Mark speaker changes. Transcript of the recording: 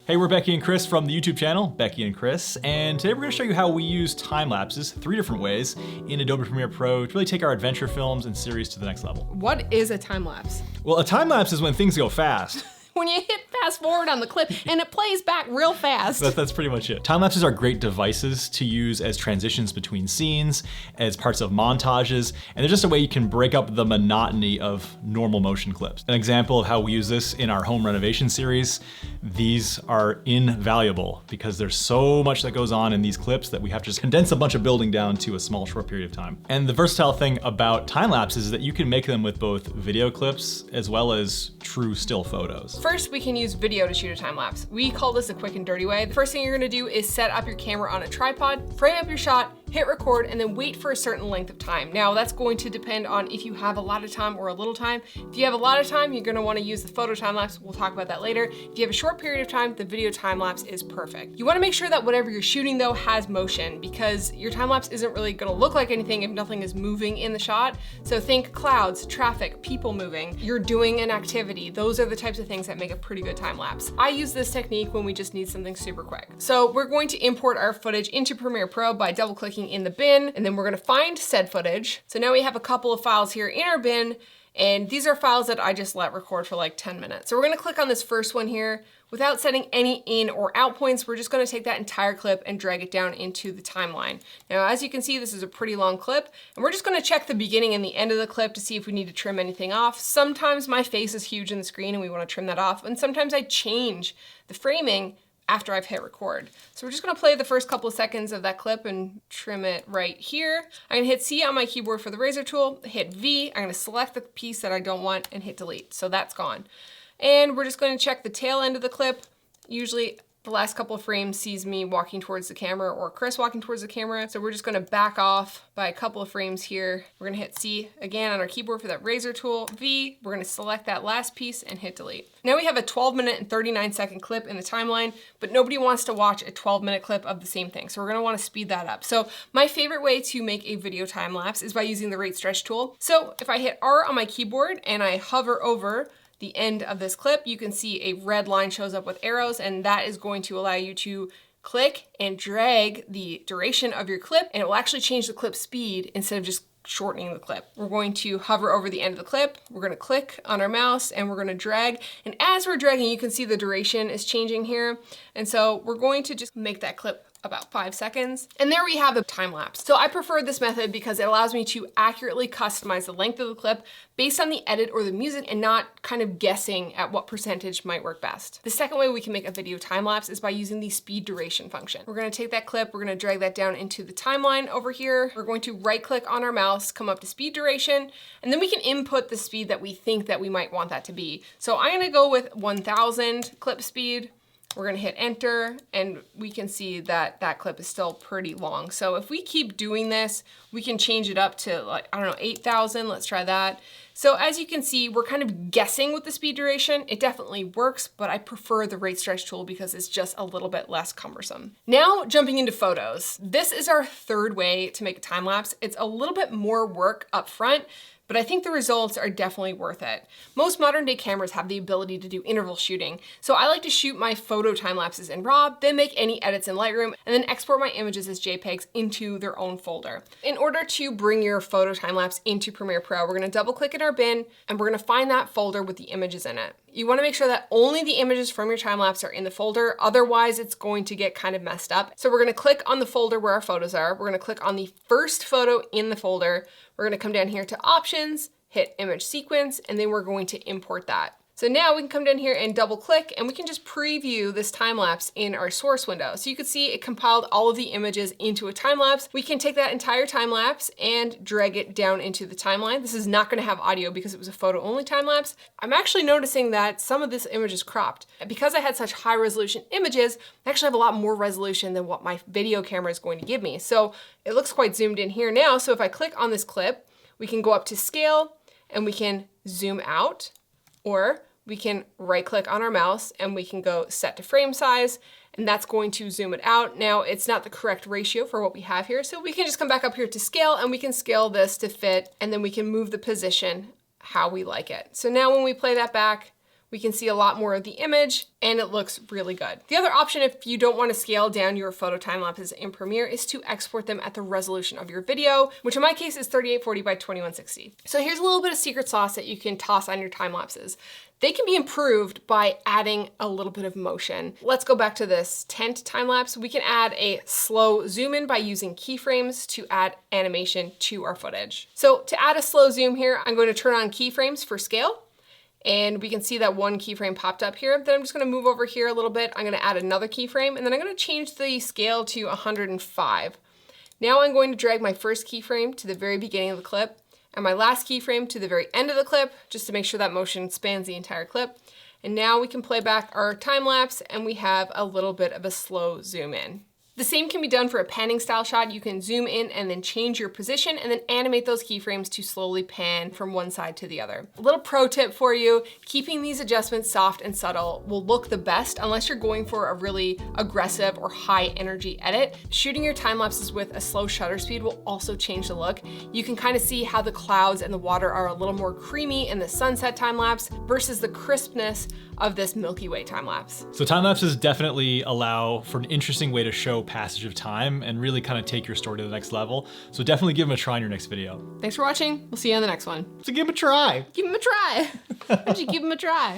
Speaker 1: Hey, we're Becky and Chris from the YouTube channel, Becky and Chris, and today we're going to show you how we use time lapses 3 different ways in Adobe Premiere Pro to really take our adventure films and series to the next level.
Speaker 2: What is a time lapse?
Speaker 1: Well, a time lapse is when things go fast.
Speaker 2: When you hit fast forward on the clip and it plays back real fast.
Speaker 1: That's pretty much it. Time lapses are great devices to use as transitions between scenes, as parts of montages, and they're just a way you can break up the monotony of normal motion clips. An example of how we use this in our home renovation series, these are invaluable because there's so much that goes on in these clips that we have to just condense a bunch of building down to a small short period of time. And the versatile thing about time lapses is that you can make them with both video clips as well as true still photos.
Speaker 2: First, we can use video to shoot a time lapse. We call this a quick and dirty way. The first thing you're gonna do is set up your camera on a tripod, frame up your shot, hit record, and then wait for a certain length of time. Now, that's going to depend on if you have a lot of time or a little time. If you have a lot of time, you're gonna wanna use the photo time lapse. We'll talk about that later. If you have a short period of time, the video time lapse is perfect. You wanna make sure that whatever you're shooting though has motion, because your time lapse isn't really gonna look like anything if nothing is moving in the shot. So think clouds, traffic, people moving. You're doing an activity. Those are the types of things that make a pretty good time lapse. I use this technique when we just need something super quick. So we're going to import our footage into Premiere Pro by double clicking in the bin, and then we're gonna find said footage. So now we have a couple of files here in our bin, and these are files that I just let record for like 10 minutes. So we're gonna click on this first one here. Without setting any in or out points, we're just gonna take that entire clip and drag it down into the timeline. Now, as you can see, this is a pretty long clip, and we're just gonna check the beginning and the end of the clip to see if we need to trim anything off. Sometimes my face is huge in the screen and we wanna trim that off, and sometimes I change the framing after I've hit record. So we're just gonna play the first couple of seconds of that clip and trim it right here. I'm gonna hit C on my keyboard for the razor tool, hit V, I'm gonna select the piece that I don't want and hit delete. So that's gone. And we're just gonna check the tail end of the clip. Usually the last couple of frames sees me walking towards the camera or Chris walking towards the camera. So we're just gonna back off by a couple of frames here. We're gonna hit C again on our keyboard for that razor tool. V, we're gonna select that last piece and hit delete. Now we have a 12-minute and 39-second clip in the timeline, but nobody wants to watch a 12-minute clip of the same thing. So we're gonna wanna speed that up. So my favorite way to make a video time lapse is by using the rate stretch tool. So if I hit R on my keyboard and I hover over the end of this clip, you can see a red line shows up with arrows, and that is going to allow you to click and drag the duration of your clip, and it will actually change the clip speed instead of just shortening the clip. We're going to hover over the end of the clip, we're gonna click on our mouse, and we're gonna drag, and as we're dragging, you can see the duration is changing here, and so we're going to just make that clip about 5 seconds. And there we have the time lapse. So I prefer this method because it allows me to accurately customize the length of the clip based on the edit or the music and not kind of guessing at what percentage might work best. The second way we can make a video time lapse is by using the speed duration function. We're gonna take that clip, we're gonna drag that down into the timeline over here. We're going to right click on our mouse, come up to speed duration, and then we can input the speed that we think that we might want that to be. So I'm gonna go with 1000 clip speed. We're gonna hit enter, and we can see that that clip is still pretty long. So if we keep doing this, we can change it up to like, I don't know, 8,000, let's try that. So as you can see, we're kind of guessing with the speed duration. It definitely works, but I prefer the rate stretch tool because it's just a little bit less cumbersome. Now jumping into photos. This is our third way to make a time lapse. It's a little bit more work up front, but I think the results are definitely worth it. Most modern day cameras have the ability to do interval shooting, so I like to shoot my photo time lapses in RAW, then make any edits in Lightroom, and then export my images as JPEGs into their own folder. In order to bring your photo time lapse into Premiere Pro, we're gonna double click in our bin, and we're gonna find that folder with the images in it. You wanna make sure that only the images from your time lapse are in the folder, otherwise it's going to get kind of messed up. So we're gonna click on the folder where our photos are, we're gonna click on the first photo in the folder, we're gonna come down here to options, hit image sequence, and then we're going to import that. So now we can come down here and double click, and we can just preview this time lapse in our source window. So you can see it compiled all of the images into a time lapse. We can take that entire time lapse and drag it down into the timeline. This is not gonna have audio because it was a photo only time lapse. I'm actually noticing that some of this image is cropped. Because I had such high resolution images, I actually have a lot more resolution than what my video camera is going to give me. So it looks quite zoomed in here now. So if I click on this clip, we can go up to scale and we can zoom out, or we can right click on our mouse and we can go set to frame size, and that's going to zoom it out. Now it's not the correct ratio for what we have here, so we can just come back up here to scale and we can scale this to fit, and then we can move the position how we like it. So now when we play that back, We can see a lot more of the image and it looks really good. The other option, if you don't want to scale down your photo time lapses in Premiere, is to export them at the resolution of your video, which in my case is 3840 by 2160. So here's a little bit of secret sauce that you can toss on your time lapses. They can be improved by adding a little bit of motion. Let's go back to this tent time lapse. We can add a slow zoom in by using keyframes to add animation to our footage. So to add a slow zoom here, I'm going to turn on keyframes for scale. And we can see that one keyframe popped up here. Then I'm just gonna move over here a little bit. I'm gonna add another keyframe and then I'm gonna change the scale to 105. Now I'm going to drag my first keyframe to the very beginning of the clip and my last keyframe to the very end of the clip, just to make sure that motion spans the entire clip. And now we can play back our time lapse and we have a little bit of a slow zoom in. The same can be done for a panning style shot. You can zoom in and then change your position and then animate those keyframes to slowly pan from one side to the other. A little pro tip for you, keeping these adjustments soft and subtle will look the best unless you're going for a really aggressive or high energy edit. Shooting your time lapses with a slow shutter speed will also change the look. You can kind of see how the clouds and the water are a little more creamy in the sunset time lapse versus the crispness of this Milky Way time lapse.
Speaker 1: So time lapses definitely allow for an interesting way to show passage of time and really kind of take your story to the next level. So definitely give them a try in your next video.
Speaker 2: Thanks for watching. We'll see you on the next one.
Speaker 1: So give them a try.
Speaker 2: Give them a try. Why don't you give them a try?